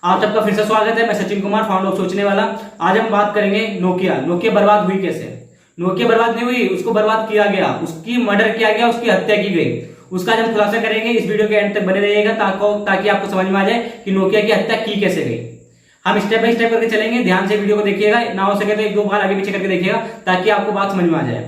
आप सबका फिर से स्वागत है। मैं सचिन कुमार, फाउंडर ऑफ सोचने वाला। आज हम बात करेंगे नोकिया बर्बाद हुई कैसे। नोकिया बर्बाद नहीं हुई, उसको बर्बाद किया गया, उसकी मर्डर किया गया, उसकी हत्या की गई। उसका आज हम खुलासा करेंगे। इस वीडियो के एंड तक बने रहिएगा ताकि आपको समझ में आ जाए कि नोकिया की हत्या की कैसे गई। हम स्टेप बाय स्टेप करके चलेंगे, ध्यान से वीडियो को देखिएगा, ना हो सके तो एक दो बार आगे पीछे करके देखिएगा ताकि आपको बात समझ में आ जाए।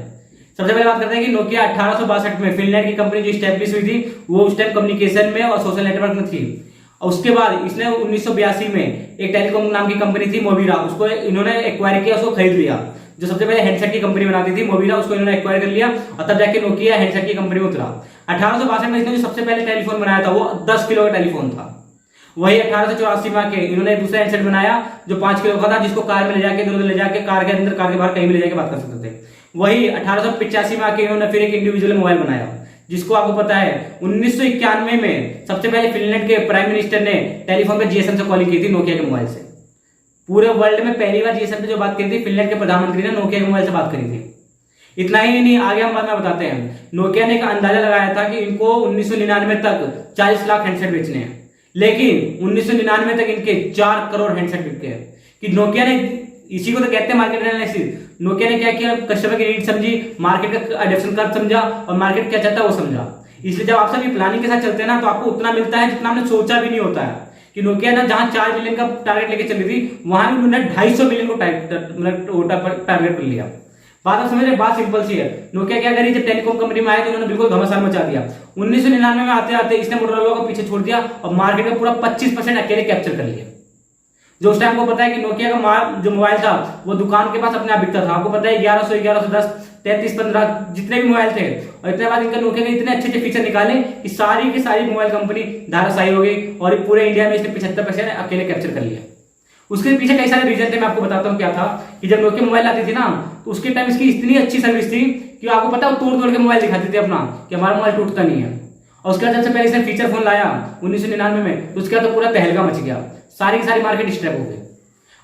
सबसे पहले बात करते हैं कि नोकिया 1862 में फिनलैंड की कंपनी जो स्टैब्लिश हुई थी, वो उस टाइम कम्युनिकेशन में और सोशल नेटवर्क में थी। और उसके बाद इसने 1982 में एक टेलीकॉम नाम की कंपनी थी मोबिरा, उसको इन्होंने एक्वायर किया, उसको खरीद लिया। जो सबसे पहले हैंडसेट की कंपनी बनाती थी मोबिरा, उसको इन्होंने एक्वायर कर लिया और तब जाके नोकिया हैंडसेट की कंपनी में उतरा। 1862 में इसने जो सबसे पहले टेलीफोन बनाया था वो 10 किलो का टेलीफोन था। वही 1884 में आके इन्होंने एक दूसरा हैंडसेट बनाया जो 5 किलो का था, जिसको कार में ले जाके इधर ले जाके कार के अंदर कार के बाहर कहीं भी ले जाके बात कर सकते थे। वही 1885 में आके इन्होंने फिर एक इंडिविजुअल मोबाइल बनाया, जिसको आपको पता है 1991 में सबसे पहले फिनलैंड के प्राइम मिनिस्टर ने टेलीफोन पे जीएसएम से कॉलिंग की थी नोकिया के मोबाइल से। पूरे वर्ल्ड में पहली बार जीएसएम पे जो बात करी थी फिनलैंड के प्रधानमंत्री ने नोकिया के मोबाइल से बात करी थी। इतना ही नहीं, आगे हम बाद में बताते हैं। नोकिया ने एक अंदाजा लगाया था कि इनको 1999 तक 40 लाख हैंडसेट बेचने हैं, लेकिन 1999 तक इनके 4 करोड़ हैंडसेट बिक गए। कि नोकिया ने, इसी को तो कहते हैं मार्केट एनालिसिस। नोकिया ने क्या किया, कस्टमर की नीड समझी, मार्केट का एडॉप्शन कर्व समझा और मार्केट क्या चाहता है वो समझा। इसलिए जब आप सभी प्लानिंग के साथ चलते हैं ना, तो आपको उतना मिलता है जितना आपने सोचा भी नहीं होता है। कि नोकिया ना जहां 4 बिलियन का टारगेट लेके चली थी, वहां भी उन्होंने 250 बिलियन को टारगेट कर लिया। बात आप समझ रहे, बात सिंपल सी है। नोकिया क्या करी, जब टेलीकॉम कंपनी में आए तो उन्होंने बिल्कुल घमासान मचा दिया। 1999 में आते आते इसने मोटोरोला को पीछे छोड़ दिया और मार्केट में पूरा 25% अकेले कैप्चर कर लिया। जो उस टाइम को पता है कि नोकिया का जो मोबाइल था वो दुकान के पास अपने आप बिकता था। आपको पता है 1100, 1110, 3315 जितने भी मोबाइल थे। और इतने बाद इनका नोकिया ने इतने अच्छे अच्छे फीचर निकाले कि सारी की सारी मोबाइल कंपनी धाराशायी हो गई और पूरे इंडिया में इसने 75% अकेले कैप्चर कर लिया। उसके पीछे कई सारे रीजन थे, मैं आपको बताता हूँ क्या था। कि जब नोकिया मोबाइल आती थी ना, तो उसके टाइम इसकी इतनी अच्छी सर्विस थी कि आपको पता है वो तोड़ तोड़ के मोबाइल दिखाती थी अपना, कि हमारा मोबाइल टूटता नहीं है। और उसके बाद सबसे पहले इसने फीचर फोन लाया 1999 में, उसके बाद तो पूरा तहलका मच गया, सारी की सारी मार्केट डिस्टर्ब हो गई।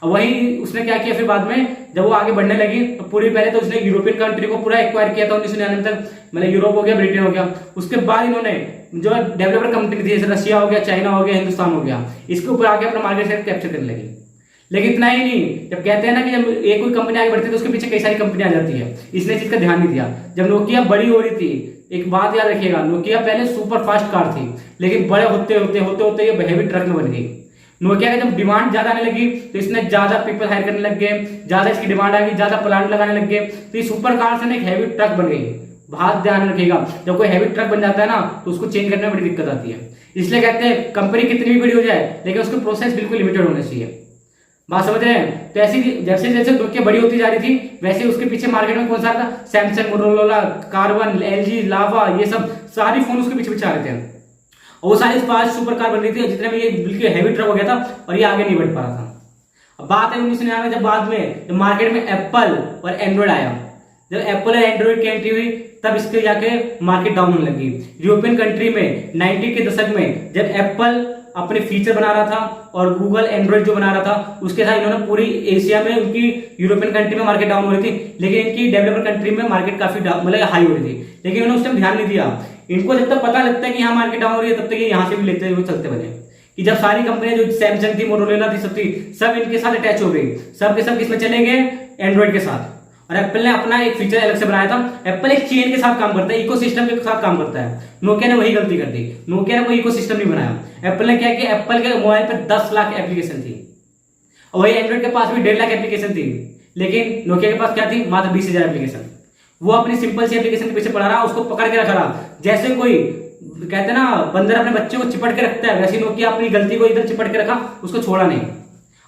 और वही उसने क्या किया फिर बाद में, जब वो आगे बढ़ने लगी तो पूरी पहले तो उसने यूरोपियन कंट्री को पूरा एक्वायर किया था 1999 तक। मतलब यूरोप हो गया, ब्रिटेन हो गया। उसके बाद इन्होंने जो डेवलपर कंट्री थी, जैसे रशिया हो गया, चाइना हो गया, हिंदुस्तान हो गया, इसके ऊपर आके अपना मार्केट शेयर कैप्चर करने लगी। लेकिन इतना ही नहीं, जब कहते हैं ना कि जब एक कोई कंपनी आगे बढ़ती है तो उसके पीछे कई सारी कंपनी आ जाती है। इसने चीज का ध्यान नहीं दिया। जब नोकिया बड़ी हो रही थी, एक बात याद रखिएगा, नोकिया पहले सुपर फास्ट कार थी, लेकिन बड़े होते होते होते होते ये हेवी ट्रक में बन गई। नोकिया का जब डिमांड ज्यादा आने लगी तो इसने ज्यादा पीपल हायर करने लग गए, ज्यादा इसकी डिमांड आ गई, ज्यादा प्लांट लगाने लग गए, तो ये सुपर कार से एक हैवी ट्रक बन गई। बहुत ध्यान रखिएगा, जब कोई हैवी ट्रक बन जाता है ना, तो उसको चेंज करने में बड़ी दिक्कत आती है। इसलिए कहते हैं कंपनी कितनी भी बड़ी हो जाए, लेकिन उसकी प्रोसेस बिल्कुल लिमिटेड होनी चाहिए। बात समझ रहे हैं? तो ऐसी जैसे जैसे नोकिया बड़ी होती जा रही थी, वैसे उसके पीछे मार्केट में कौन सा था, सैमसंग, मोटोरोला, कार्बन, एलजी, लावा, ये सब सारी फोन उसके पीछे पीछे आ रहे थे। और वो सारी फास्ट सुपर कार बन रही थी, जितने में ये बिल्कुल हैवी ट्रक हो गया था और ये आगे नहीं बढ़ पा रहा था। अब बात है 1999 जब बाद में जब मार्केट में एप्पल और एंड्रॉइड आया। जब एप्पल और एंड्रॉइड की एंट्री हुई, तब इसके जाके मार्केट डाउन होने लगी। यूरोपियन कंट्री में 90 के दशक में जब एप्पल अपने फीचर बना रहा था और गूगल एंड्रॉइड जो बना रहा था, उसके साथ इन्होंने पूरी एशिया में, उनकी यूरोपियन कंट्री में मार्केट डाउन हो रही थी, लेकिन इनकी डेवलपर कंट्री में मार्केट काफी मतलब हाई हो रही थी। लेकिन उन्होंने उस टाइम ध्यान नहीं दिया। इनको जब तक पता लगता है कि यहाँ मार्केट डाउन हो रही है, तब तक ये यहाँ से भी लेते हुए चलते बने। कि जब सारी कंपनियां जो सैमसंग थी, मोटोरोला थी, सब इनके साथ अटैच हो गई, सब के सब किसमें चले गए, एंड्रॉइड के साथ। और एप्पल ने अपना एक फीचर अलग से बनाया था। एप्पल एक चेन के साथ काम करता है, इकोसिस्टम के साथ काम करता है। नोकिया ने वही गलती कर दी, नोकिया ने कोई इकोसिस्टम नहीं बनाया। एप्पल ने क्या किया, एप्पल के मोबाइल पर 10 लाख एप्लीकेशन थी और वही एंड्रॉइड के पास भी 1.5 लाख एप्लीकेशन थी, लेकिन नोकिया के पास क्या थी, मात्र 20,000 एप्लीकेशन। वो अपनी सिंपल सी एप्लीकेशन के पीछे पड़ा रहा, उसको पकड़ के रखा रहा। जैसे कोई कहते हैं ना बंदर अपने बच्चे को चिपट के रखता है, वैसे नोकिया अपनी गलती को इधर चिपट के रखा, उसको छोड़ा नहीं।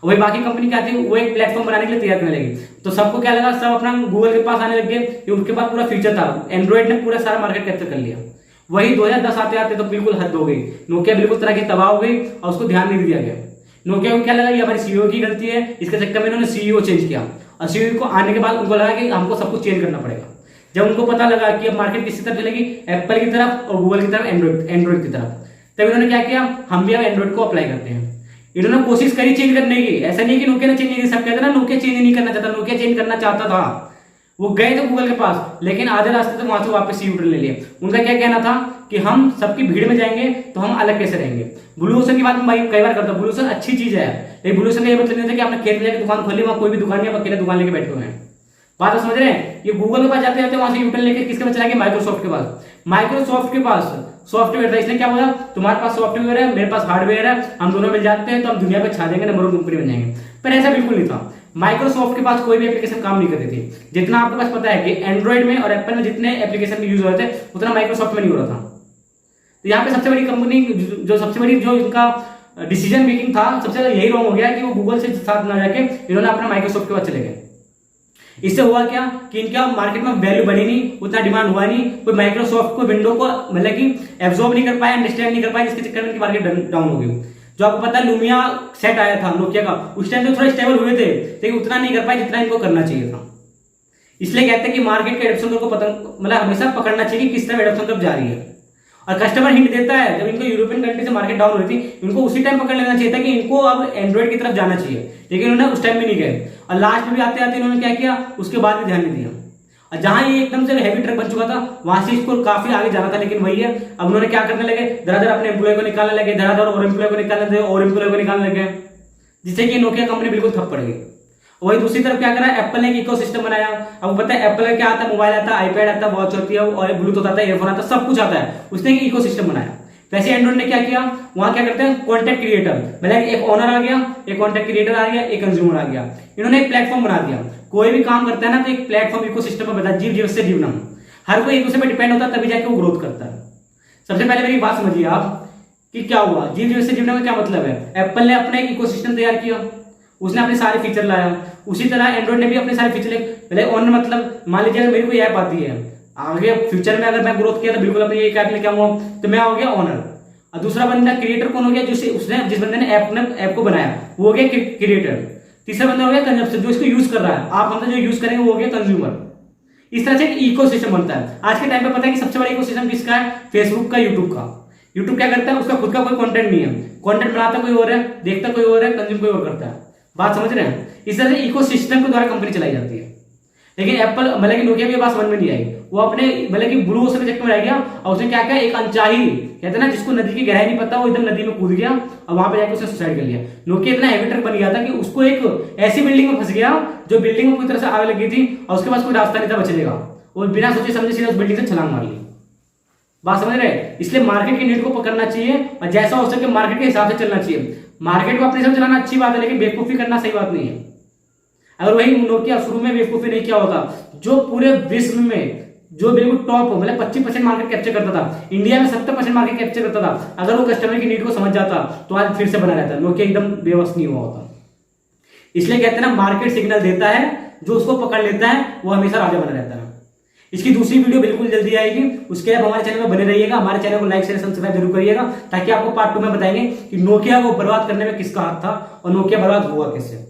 वही बाकी कंपनी क्या थी, वो एक प्लेटफॉर्म बनाने के लिए तैयार करने लगी। तो सबको क्या लगा, सब अपना गूगल के पास आने लग गए, उनके पास पूरा फीचर था। एंड्रॉइड ने पूरा सारा मार्केट कैप्चर कर लिया। वही 2010 आते आते तो बिल्कुल हद हो गई, नोकिया बिल्कुल तरह की तबाह हो गई और उसको ध्यान नहीं दिया गया। नोकिया को क्या लगा, ये हमारी सीईओ की गलती है, इसके चक्कर में इन्होंने सीईओ चेंज किया। और सीईओ को आने के बाद उनको लगा कि हमको सब कुछ चेंज करना पड़ेगा। जब उनको पता लगा कि अब मार्केट किसी तरफ चलेगी, एप्पल की तरफ और गूगल की तरफ, एंड्रॉइड की तरफ, तब इन्होंने क्या किया, हम भी अब एंड्रॉइड को अप्लाई करते हैं। इन्होंने कोशिश करी चेंज करने की। ऐसा नहीं कि नोकिया ने चेंज नहीं, सब कहते हैं ना नोकिया चेंज नहीं करना चाहता, नोकिया चेंज करना चाहता था। वो गए थे गूगल के पास, लेकिन आधे रास्ते तक वहां से वापस यू टर्न ले लिए। उनका क्या कहना था कि हम सबकी भीड़ में जाएंगे तो हम अलग कैसे रहेंगे। ब्लू ओशन की बात मैं भाई कई बार करता हूं, ब्लू ओशन अच्छी चीज है, लेकिन ब्लू ओशन का ये मतलब नहीं था कि आपने खेत में जाकर दुकान खोली, वहां कोई भी दुकान नहीं, आप अकेले दुकान लेके बैठे हुए हैं। बात समझ रहे हैं। ये गूगल के पास जाते जाते वहां से यू टर्न लेके किसके पास चला गया, माइक्रोसॉफ्ट के पास। माइक्रोसॉफ्ट के पास सॉफ्टवेयर था, इसने क्या बोला, तुम्हारे पास सॉफ्टवेयर है, मेरे पास हार्डवेयर है, हम दोनों मिल जाते हैं तो हम दुनिया पे छा देंगे, नंबर 1 कंपनी बन जाएंगे। पर ऐसा बिल्कुल नहीं था। माइक्रोसॉफ्ट के पास कोई भी एप्लीकेशन काम नहीं करती थी। जितना आपके पास पता है कि एंड्रॉइड में और एप्पल में जितने एप्लीकेशन यूज हो रहे थे उतना माइक्रोसॉफ्ट में नहीं हो रहा था। तो यहाँ पे सबसे बड़ी कंपनी जो सबसे बड़ी जो इनका डिसीजन मेकिंग था, सबसे ज्यादा यही रॉन्ग हो गया कि वो गूगल से साथ ना जाके इन्होंने अपना माइक्रोसॉफ्ट के पास चले गए। इससे हुआ क्या कि इनका मार्केट में वैल्यू बनी नहीं, उतना डिमांड हुआ नहीं, कोई माइक्रोसॉफ्ट को विंडो को मतलब कि एब्जॉर्ब नहीं कर पाया, अंडरस्टैंड नहीं कर पाया, जिसके चक्कर में इनकी मार्केट डाउन हो गई। जो आपको पता है लुमिया सेट आया था नोकिया का, उस टाइम तो थोड़ा स्टेबल हुए थे, लेकिन उतना नहीं कर पाए जितना इनको करना चाहिए था। इसलिए कहते हैं कि मार्केट के एडॉप्शन को मतलब हमेशा पकड़ना चाहिए कि किस तरह एडॉप्शन कब जा रही है। और कस्टमर हिंट देता है, जब इनको यूरोपियन कंट्री से मार्केट डाउन हुई थी, इनको उसी टाइम पकड़ लेना चाहिए था कि इनको अब एंड्रॉइड की तरफ जाना चाहिए, लेकिन उन्होंने उस टाइम में नहीं गए। और लास्ट में भी आते आते इन्होंने क्या किया, उसके बाद भी ध्यान नहीं दिया। और जहां ये एकदम से हैवी ट्रक बन चुका था, वहां से इसको काफी आगे जाना था, लेकिन वही है, अब उन्होंने क्या करने लगे, धड़ाधड़ अपने एम्प्लॉय को निकालने लगे, धड़ाधड़ और एम्प्लॉय को निकालने लगे, और एम्प्लॉय को निकालने लगे, जिससे कि नोकिया कंपनी बिल्कुल ठप पड़ गई। वही दूसरी तरफ क्या करा, एप्पल ने एक इकोसिस्टम बनाया। अब पता है एप्पल का क्या आता है, मोबाइल आता है, आईपैड आता है, वॉच होती है, और ब्लूटूथ आता है, ईयरफोन आता है, सब कुछ आता है। उसने एक इकोसिस्टम बनाया। वैसे एंड्रॉइड ने क्या किया, वहां क्या करते हैं, कॉन्टेंट क्रिएटर, मतलब एक ओनर आ गया, एक कॉन्टेंट क्रिएटर आ गया, एक कंज्यूमर आ गया, इन्होंने एक प्लेटफॉर्म बना दिया। कोई भी काम करता है ना तो एक प्लेटफॉर्म इकोसिस्टम पर बता, जीव जीव से जीवनम, हर कोई एक दूसरे पर डिपेंड होता है, तभी जाके वो ग्रोथ करता है। सबसे पहले मेरी बात समझिए आप कि क्या हुआ, जीव जीव से जीवनम में क्या मतलब है। एप्पल ने अपना एक इकोसिस्टम तैयार किया, उसने अपने सारे फीचर लाया। उसी तरह एंड्रॉइड ने भी अपने सारे फीचर पहले ऑन, मतलब मान लीजिए मेरी कोई ऐप आती है, आगे फ्यूचर में अगर मैं ग्रोथ किया तो बिल्कुल अपनी एक ऐप लेके आऊंगा, तो मैं हो गया ऑनर। और दूसरा बंदा क्रिएटर कौन हो गया, जिस बंदे ने ऐप को बनाया वो हो गया क्रिएटर। तीसरा बंदा हो गया कंजम्पशन, जो इसको यूज कर रहा है, आप हम जो यूज करेंगे वो हो गया कंज्यूमर। इस तरह से एक इकोसिस्टम बनता है। आज के टाइम पे पता है कि सबसे बड़ा इकोसिस्टम किसका है, फेसबुक का, यूट्यूब का। यूट्यूब क्या करता है, उसका खुद का कोई कंटेंट नहीं है, कंटेंट बनाता कोई और है, देखता कोई और है, कंज्यूम कोई और करता है। बात समझ रहे हैं। इस तरह से इकोसिस्टम के द्वारा कंपनी चलाई जाती है। लेकिन एप्पल मतलब कि नोकिया की बात समझ में नहीं आई, वो अपने मतलब कि ब्लू ओशन के चक्कर में रह गया, और उसने क्या किया, एक अनचाही, कहते हैं ना जिसको नदी की गहराई नहीं पता, वो एकदम नदी में कूद गया और वहां पे जाकर उसने सुसाइड कर लिया। नोकिया इतना हैवी ट्रक बन गया था कि उसको एक ऐसी बिल्डिंग में फंस गया जो बिल्डिंग में पूरी तरह से आग लगी थी, और उसके पास कोई रास्ता नहीं था बचने का, और बिना सोचे समझे सीधे उस बिल्डिंग से छलांग मार ली। बात समझ रहे। इसलिए मार्केट की नीड को पकड़ना चाहिए, और जैसा हो सके मार्केट के हिसाब से चलना चाहिए। मार्केट को अपने हिसाब से चलाना अच्छी बात है, लेकिन बेवकूफी करना सही बात नहीं है। अगर वही नोकिया शुरू में बेवकूफी नहीं किया होता, जो पूरे विश्व में जो बिल्कुल टॉप हो, मतलब 25% मार्केट कैप्चर करता था, इंडिया में 70% मार्केट कैप्चर करता था, अगर वो कस्टमर की नीड को समझ जाता तो आज फिर से बना रहता, नोकिया एकदम बेबस नहीं हुआ होता। इसलिए कहते हैं ना, मार्केट सिग्नल देता है, जो उसको पकड़ लेता है वो हमेशा राजा बना रहता है। इसकी दूसरी वीडियो बिल्कुल जल्दी आएगी, उसके लिए आप हमारे चैनल में बने रहिएगा। हमारे चैनल को लाइक शेयर सब्सक्राइब जरूर करिएगा, ताकि आपको पार्ट 2 में बताएंगे कि नोकिया को बर्बाद करने में किसका हाथ था और नोकिया बर्बाद हुआ कैसे।